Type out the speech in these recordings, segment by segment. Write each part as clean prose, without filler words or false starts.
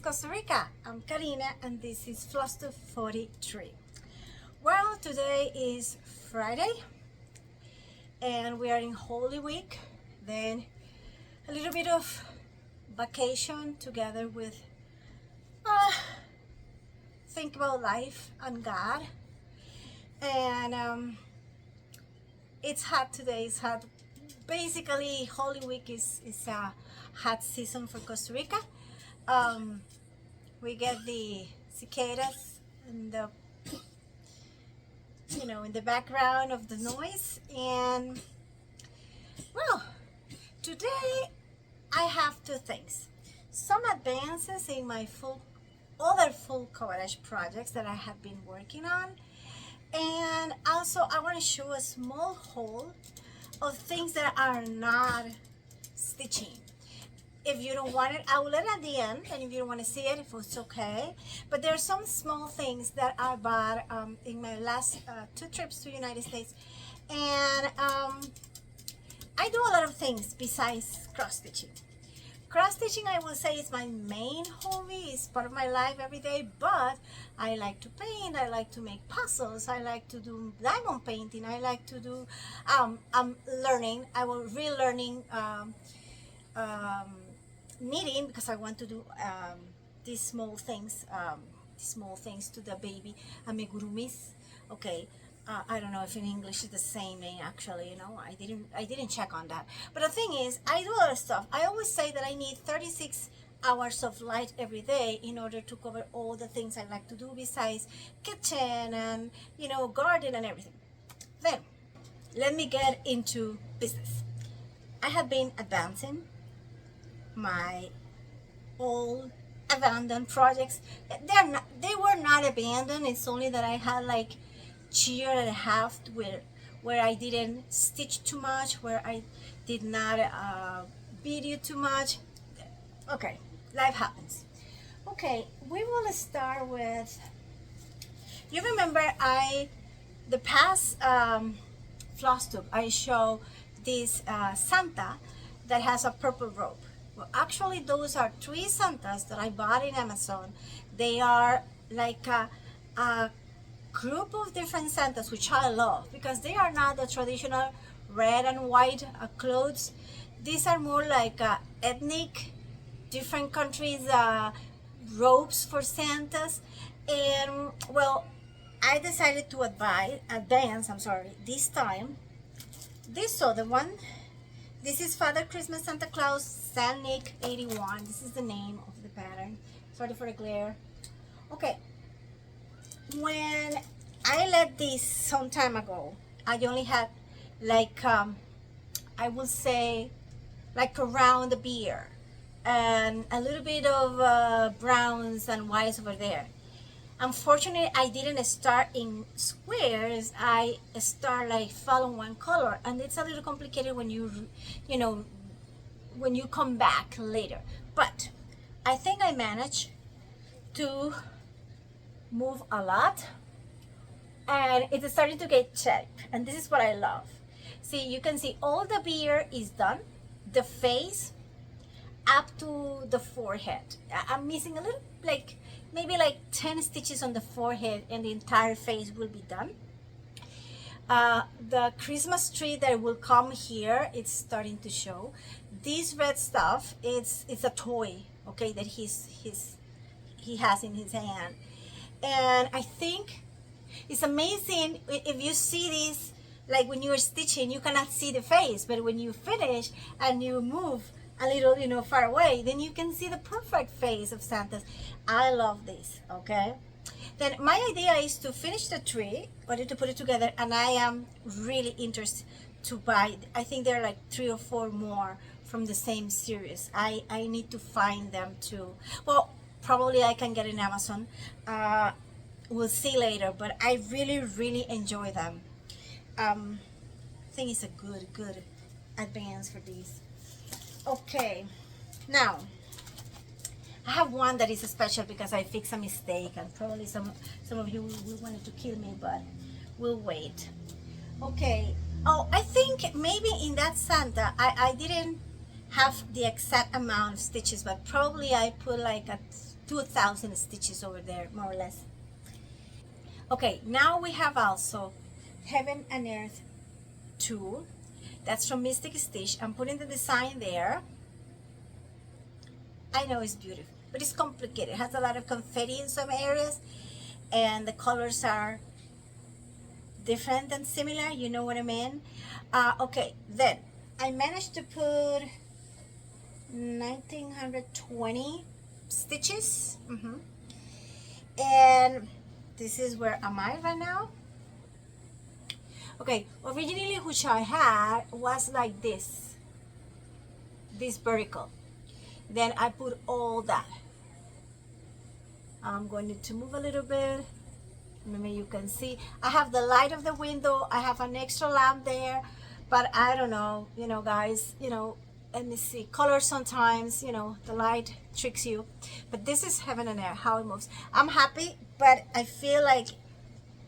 Costa Rica. I'm Karina and this is Fluster 43. Well, today is Friday and we are in Holy Week, then a little bit of vacation together with think about life and God. And it's hot today. It's hot. Basically, Holy Week is a hot season for Costa Rica. We get the cicadas in the in the background of the noise. And well, today I have two things: some advances in my other full coverage projects that I have been working on, and also I want to show a small haul of things that are not stitching. If you don't want it, I will let it at the end, and if you don't want to see it, if it's okay. But there are some small things that I bought in my last two trips to the United States, and I do a lot of things besides cross stitching. Cross stitching, I will say, is my main hobby. It's part of my life every day, but I like to paint, I like to make puzzles, I like to do diamond painting, I like to do I'm learning, I will relearning knitting, because I want to do these small things to the baby, amigurumis. Okay, I don't know if in English it's the same name actually. I didn't check on that. But the thing is, I do a lot of stuff. I always say that I need 36 hours of light every day in order to cover all the things I like to do besides kitchen and garden and everything. Then let me get into business. I have been advancing my old abandoned projects. They were not abandoned. It's only that I had like year and a half where I didn't stitch too much, where I did not video too much. Okay, life happens. Okay, we will start with, you remember the past floss tube I show this Santa that has a purple rope. Well, actually those are 3 Santas that I bought in Amazon. They are like a group of different Santas, which I love because they are not the traditional red and white clothes. These are more like ethnic, different countries robes for Santas. And well, I decided to advance this time this other one. This is Father Christmas Santa Claus San Nick 81. This is the name of the pattern. Sorry for the glare. Okay, when I let this some time ago, I only had like I will say like around the beer and a little bit of browns and whites over there. Unfortunately, I didn't start in squares. I start like following one color, and it's a little complicated when when you come back later. But I think I managed to move a lot, and it's starting to get cheap, and this is what I love. See, you can see all the beer is done, the face up to the forehead. I'm missing a little, like maybe like 10 stitches on the forehead, and the entire face will be done. The Christmas tree that will come here, it's starting to show. This red stuff, it's a toy, okay, that he has in his hand. And I think it's amazing if you see this, like when you're stitching, you cannot see the face, but when you finish and you move a little, far away, then you can see the perfect face of Santa's. I love this, okay? Then my idea is to finish the tree, or to put it together, and I am really interested to buy, I think there are like 3 or 4 more from the same series. I need to find them too. Well, probably I can get in Amazon. We'll see later, but I really enjoy them. I think it's a good advance for these. Okay, now I have one that is special because I fixed a mistake, and probably some of you will wanted to kill me, but we'll wait. Okay. Oh, I think maybe in that Santa I didn't have the exact amount of stitches, but probably I put like a 2,000 stitches over there, more or less. Okay, now we have also Heaven and Earth 2. That's from Mystick Stitch. I'm putting the design there. I know it's beautiful, but it's complicated. It has a lot of confetti in some areas, and the colors are different and similar, you know what I mean? Okay, then I managed to put 1920 stitches. And this is where am I right now? Okay, originally which I had was like this vertical. Then I put all that. I'm going to move a little bit. Maybe you can see I have the light of the window. I have an extra lamp there, but I don't know, you know, guys, you know, let me see, color sometimes, you know, the light tricks you. But this is Heaven and Earth, how it moves. I'm happy, but I feel like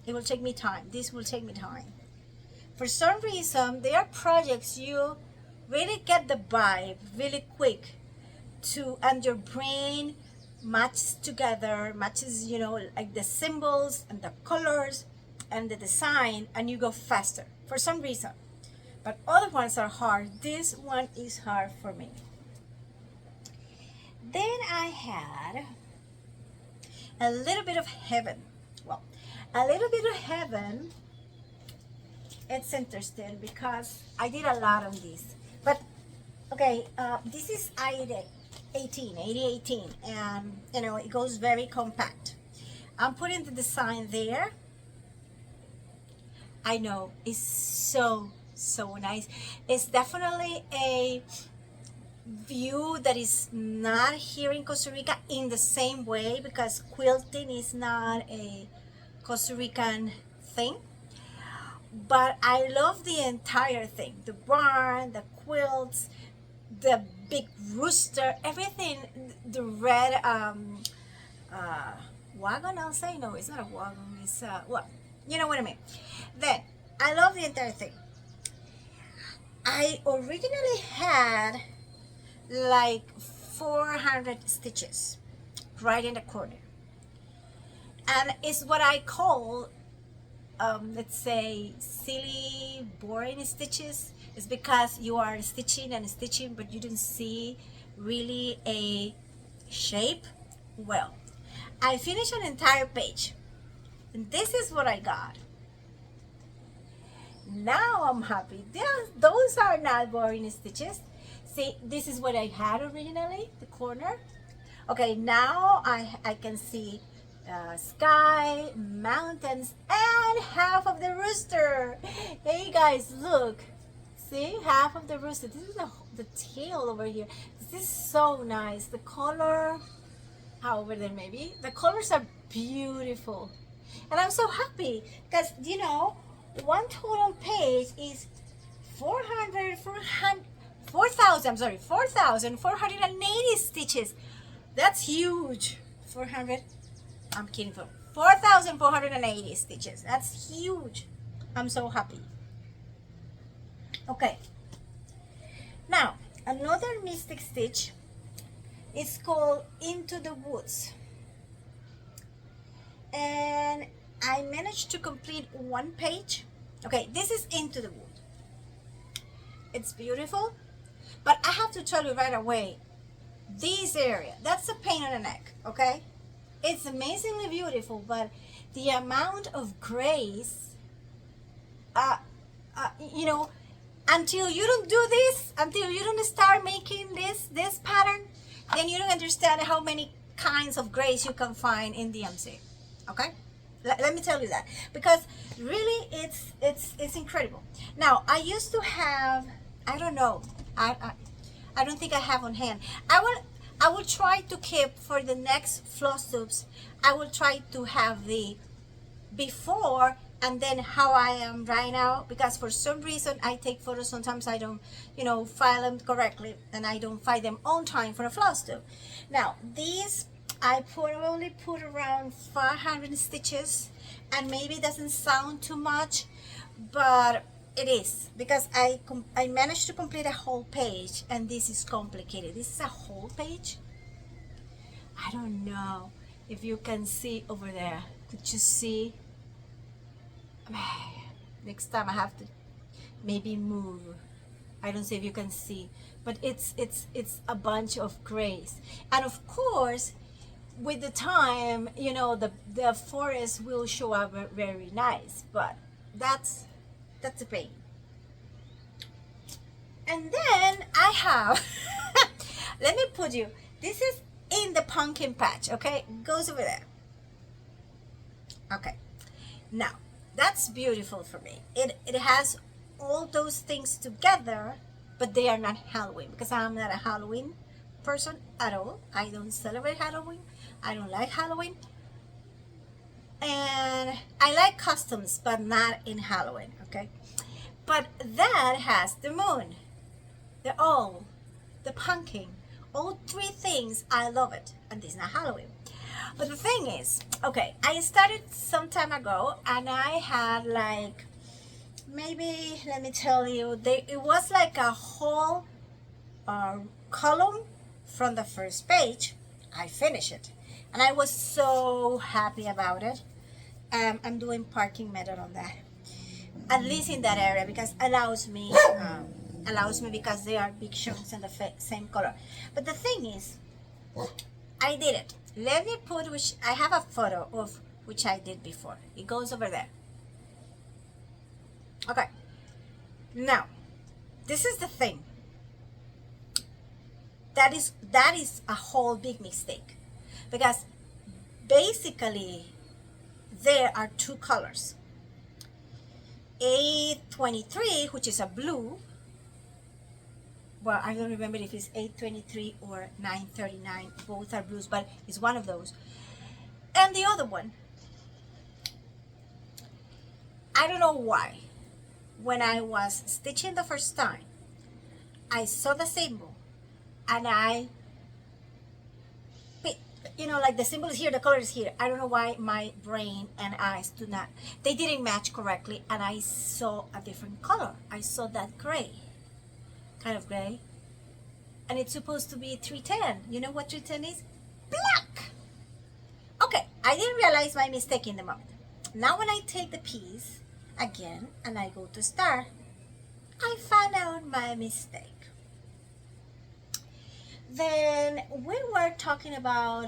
it will take me time. This will take me time. For some reason, there are projects you really get the vibe really quick to, and your brain matches together, matches, you know, like the symbols and the colors and the design, and you go faster for some reason. But other ones are hard. This one is hard for me. Then I had a little bit of heaven. Well, a little bit of heaven, it's interesting because I did a lot on this. But okay, this is 8018, and you know, it goes very compact. I'm putting the design there. I know it's so nice. It's definitely a view that is not here in Costa Rica in the same way, because quilting is not a Costa Rican thing. But I love the entire thing, the barn, the quilts, the big rooster, everything, the red wagon, I'll say. No, it's not a wagon, it's well, you know what I mean. Then I love the entire thing. I originally had like 400 stitches right in the corner, and it's what I call let's say silly boring stitches. It's because you are stitching and stitching, but you don't see really a shape. Well, I finished an entire page, and this is what I got. Now I'm happy. Those are not boring stitches. See, this is what I had originally, the corner. Okay, now I can see sky, mountains, and half of the rooster. Hey guys, look. See, half of the rooster. This is the tail over here. This is so nice. The color, over there maybe. The colors are beautiful. And I'm so happy because, you know, one total page is 4,480 stitches. That's huge. 400, I'm kidding, 4,480 stitches. That's huge. I'm so happy. Okay. Now, another Mystick stitch is called Into the Woods. And I managed to complete one page. Okay, this is Into the Wood. It's beautiful, but I have to tell you right away, this area, that's a pain in the neck, okay? It's amazingly beautiful, but the amount of grace, you know, until you don't do this, until you don't start making this pattern, then you don't understand how many kinds of grace you can find in DMC, okay? Let me tell you that, because really it's incredible. Now, I used to have, I don't know, I don't think I have on hand. I will try to keep for the next floss tubes. I will try to have the before and then how I am right now, because for some reason I take photos, sometimes I don't, you know, file them correctly, and I don't file them on time for a floss tube. Now these I probably put around 500 stitches, and maybe it doesn't sound too much, but it is, because I managed to complete a whole page, and this is complicated. This is a whole page. I don't know if you can see over there. Could you see? Next time I have to maybe move. I don't see if you can see, but it's a bunch of grays. And of course, with the time, you know, the forest will show up very nice, but that's a pain. And then I have let me put you, this is in the pumpkin patch, okay? Goes over there. Okay, now that's beautiful for me. It has all those things together, but they are not Halloween, because I'm not a Halloween person at all. I don't celebrate Halloween. I don't like Halloween. And I like customs, but not in Halloween, okay? But that has the moon, the owl, the pumpkin, all three things. I love it, and this is not Halloween. But the thing is, okay, I started some time ago, and I had like, maybe, let me tell you, it was like a whole column from the first page. I finished it, and I was so happy about it. I'm doing parking method on that, at least in that area, because allows me because they are big chunks in the same color. But the thing is, I did it. Let me put, which I have a photo of which I did before. It goes over there. Okay, now this is the thing. That is a whole big mistake, because basically there are two colors. A23, which is a blue. Well, I don't remember if it's 823 or 939. Both are blues, but it's one of those. And the other one, I don't know why. When I was stitching the first time, I saw the symbol, and I, you know, like the symbol is here, the color is here. I don't know why my brain and eyes they didn't match correctly, and I saw a different color. I saw that gray. Kind of gray, and it's supposed to be 310. You know what 310 is? Black. Okay, I didn't realize my mistake in the moment. Now when I take the piece again and I go to start, I found out my mistake. Then we were talking about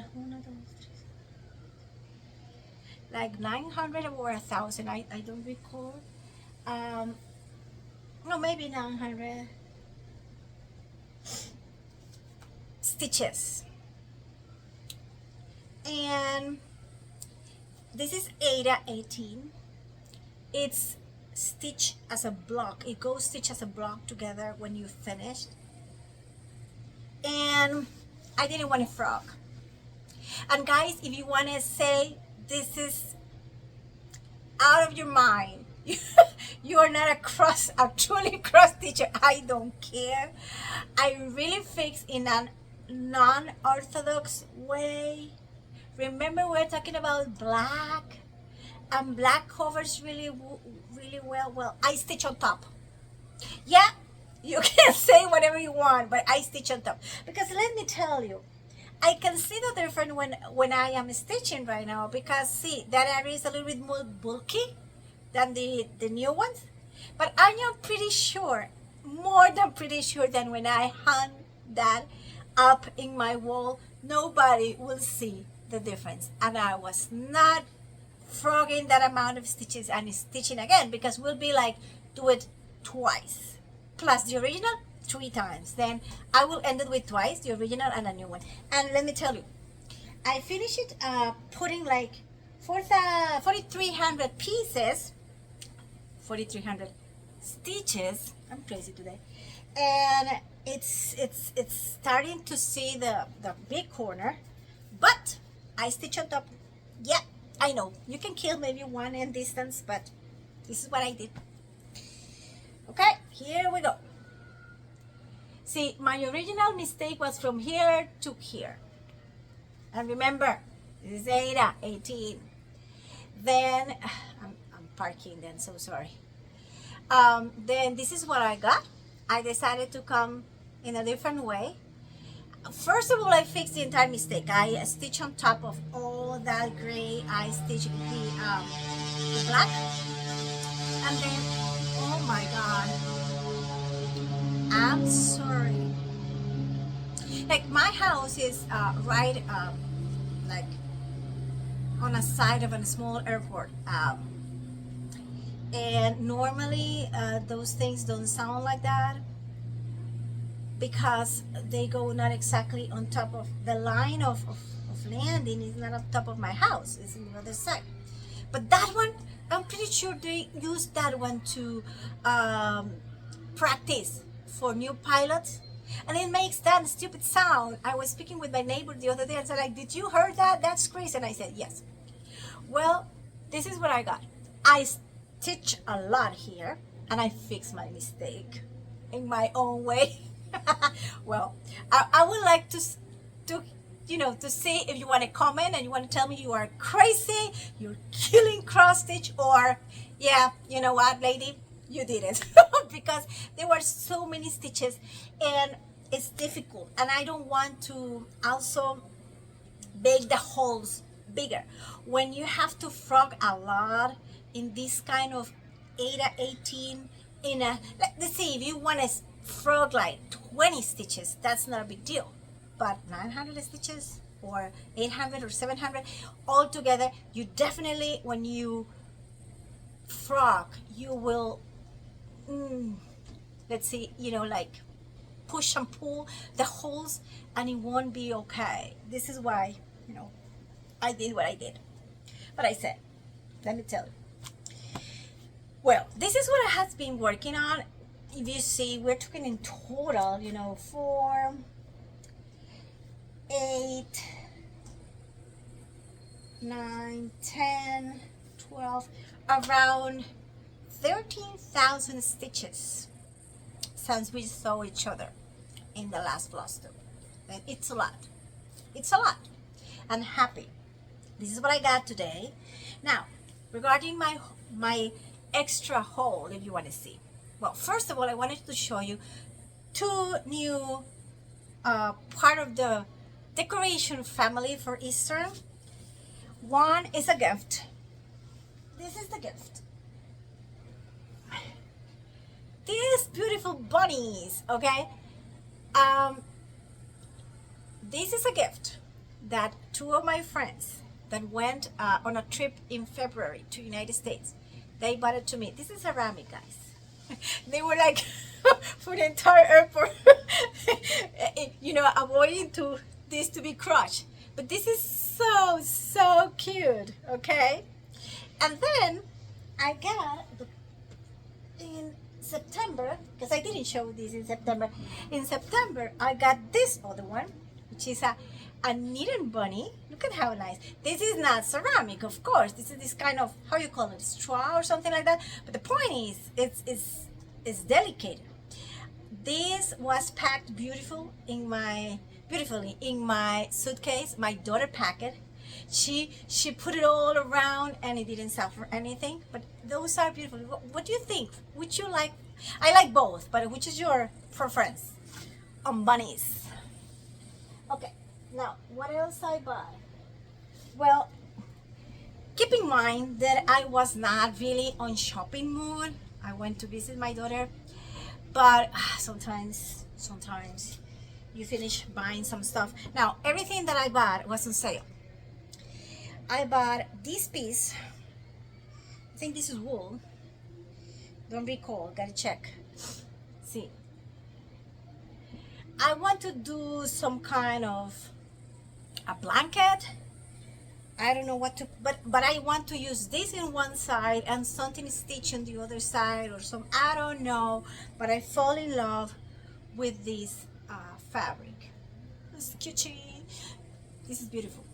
like 900 or 1,000. I don't recall. No, maybe 900 stitches. And this is Ada 18. It's stitched as a block. It goes stitched as a block together when you finish. And I didn't want a frog. And guys, if you want to say this is out of your mind, you are not a truly cross stitcher, I don't care. I really fix in a non-orthodox way. Remember, we're talking about black, and black covers really well. Well, I stitch on top. Yeah, you can say whatever you want, but I stitch on top, because let me tell you, I can see the difference when I am stitching right now, because see, that area is a little bit more bulky than the new ones. But I am pretty sure, more than pretty sure, that when I hang that up in my wall, nobody will see the difference. And I was not frogging that amount of stitches and stitching again, because we'll be like, do it twice plus the original 3 times. Then I will end it with twice, the original and a new one. And let me tell you, I finished it putting like 4,300 pieces, 4,300 stitches. I'm crazy today. And it's starting to see the big corner, but I stitch on top. Yeah, I know you can kill maybe one in distance, but this is what I did. Okay, here we go. See, my original mistake was from here to here. And remember, this is Ada 18. Then I'm parking then, so sorry. Then this is what I got. I decided to come in a different way. First of all, I fixed the entire mistake. I stitch on top of all that gray. I stitch the black, and then, oh my god, I'm sorry. Like my house is right like on a side of a small airport, and normally those things don't sound like that because they go not exactly on top of the line of landing. Is not on top of my house, it's on the other side. But that one, I'm pretty sure they used that one to practice for new pilots, and it makes that stupid sound. I was speaking with my neighbor the other day and said, like, did you hear that? That's crazy. And I said, yes. Well, this is what I got. I stitch a lot here, and I fix my mistake in my own way. Well, I would like to to see if you want to comment and you want to tell me you are crazy, you're killing cross stitch, or yeah, you know what, lady, you did it. Because there were so many stitches and it's difficult, and I don't want to also make the holes bigger. When you have to frog a lot in this kind of 8 18 in a, let's see, if you want to frog like 20 stitches, that's not a big deal. But 900 stitches or 800 or 700 all together, you definitely, when you frog, you will let's see, like push and pull the holes, and it won't be okay. This is why I did what I did. But I said, let me tell you, well, this is what I have been working on. If you see, we're talking in total, 4 8 9 10 12, around 13,000 stitches since we saw each other in the last cluster. And it's a lot. It's a lot. I'm happy. This is what I got today. Now, regarding my extra haul, if you want to see. Well, first of all, I wanted to show you two new part of the decoration family for Easter. One is a gift. This is the gift. These beautiful bunnies, okay? This is a gift that two of my friends that went on a trip in February to United States, they bought it to me. This is ceramic, guys. They were like for the entire airport, avoiding this to be crushed. But this is so cute, okay? And then I got in September, because I didn't show this in September. In September, I got this other one, which is a knitted bunny. Look at how nice. This is not ceramic, of course. This is this kind of, how you call it, straw or something like that. But the point is, it's delicate. This was packed beautifully in my suitcase. My daughter packed it. She put it all around and it didn't suffer anything. But those are beautiful. What do you think? Would you like? I like both, but which is your preference on bunnies? Okay, now what else I bought? Well, keep in mind that I was not really on shopping mood. I went to visit my daughter, but sometimes you finish buying some stuff. Now, everything that I bought was on sale. I bought this piece. I think this is wool. Don't recall, gotta check. See, I want to do some kind of a blanket. I don't know what to, but I want to use this in one side and something stitched on the other side or some, I don't know, but I fall in love with this fabric. It's cutesy. This is beautiful.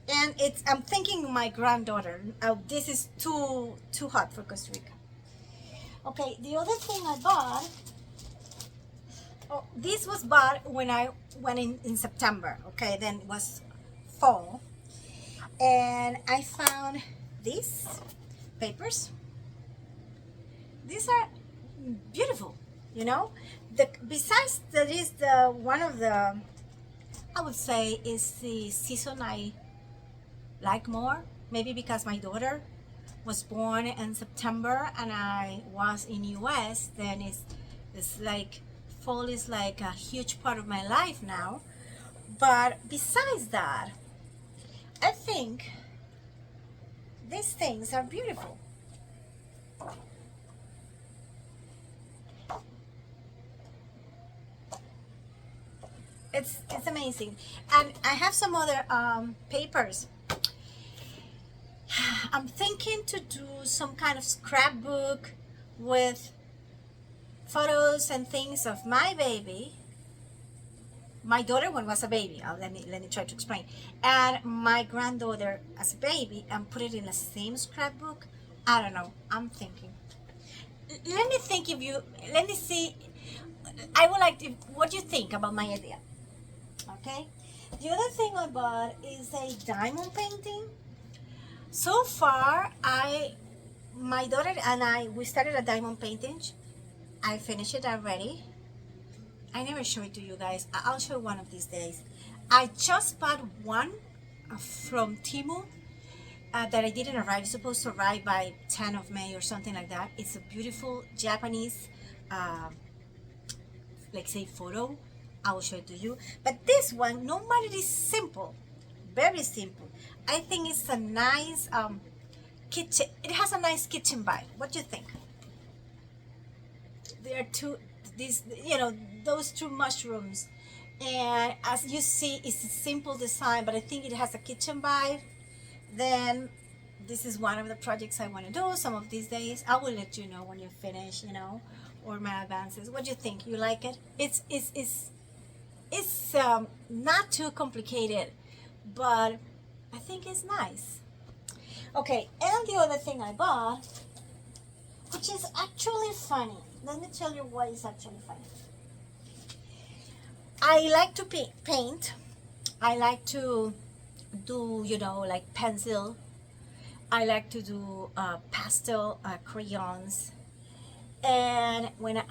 And I'm thinking my granddaughter. This is too hot for Costa Rica. Okay, the other thing I bought. Oh, this was bought when I went in September. Okay, then it was fall, and I found these papers. These are beautiful. Besides that is the one of the I would say is the season I like more. Maybe because my daughter was born in September and I was in US, then it's like fall is like a huge part of my life now. But besides that, I think these things are beautiful. It's amazing. And I have some other papers. I'm thinking to do some kind of scrapbook with photos and things of my baby, my daughter when was a baby. Let me try to explain. And my granddaughter as a baby, and put it in the same scrapbook. I don't know. I'm thinking. Let me think if you. Let me see. I would like to. What do you think about my idea? Okay. The other thing I bought is a diamond painting. So far, my daughter and I, we started a diamond painting. I finished it already. I never show it to you guys. I'll show one of these days. I just bought one from Temu that I didn't arrive. It's supposed to arrive by 10 of May or something like that. It's a beautiful Japanese, like say photo. I will show it to you. But this one, normally is simple, very simple. I think it's a nice kitchen. It has a nice kitchen vibe. What do you think? There are those two mushrooms, and as you see, it's a simple design, but I think it has a kitchen vibe. Then this is one of the projects I want to do some of these days. I will let you know when you finish, or my advances. What do you think? You like it? It's not too complicated, but I think it's nice. Okay, and the other thing I bought, which is actually funny. Let me tell you why it's actually funny. I like to paint. I like to do, like pencil. I like to do pastel crayons. And when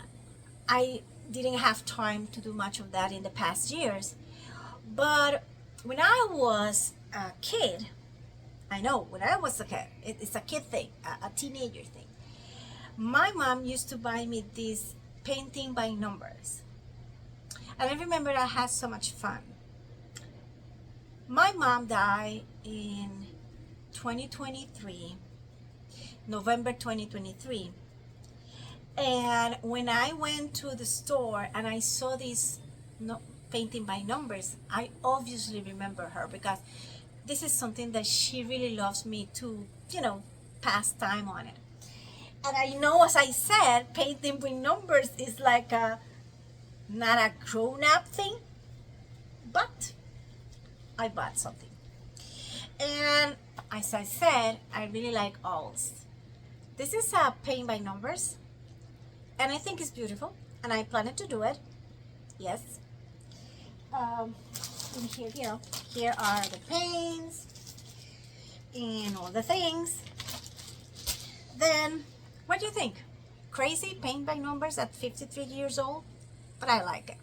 I didn't have time to do much of that in the past years. But when I was a kid, I know, when I was a kid, it's a kid thing, a teenager thing. My mom used to buy me these painting by numbers. And I remember I had so much fun. My mom died in 2023, November 2023. And when I went to the store and I saw this painting by numbers, I obviously remember her because this is something that she really loves me to, pass time on it. And I know, as I said, painting with numbers is like not a grown-up thing, but I bought something. And as I said, I really like owls. This is a paint by numbers, and I think it's beautiful, and I planned to do it. Yes. In here, here are the paints and all the things. Then, what do you think? Crazy paint by numbers at 53 years old? But I like it.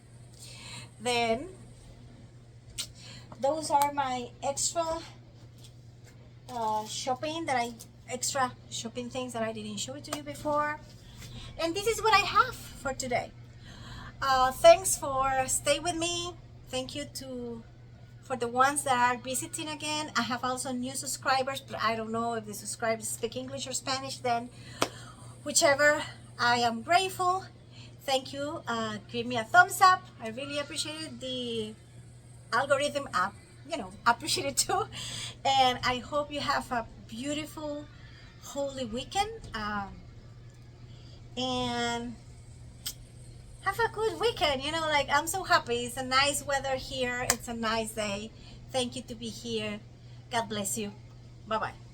Then, those are my extra extra shopping things that I didn't show it to you before. And this is what I have for today. Thanks for stay with me. Thank you for the ones that are visiting again. I have also new subscribers, but I don't know if the subscribers speak English or Spanish. Then whichever, I am grateful. Thank you. Give me a thumbs up. I really appreciate it. The algorithm app, appreciate it too. And I hope you have a beautiful holy weekend. And have a good weekend. I'm so happy. It's a nice weather here. It's a nice day. Thank you to be here. God bless you. Bye-bye.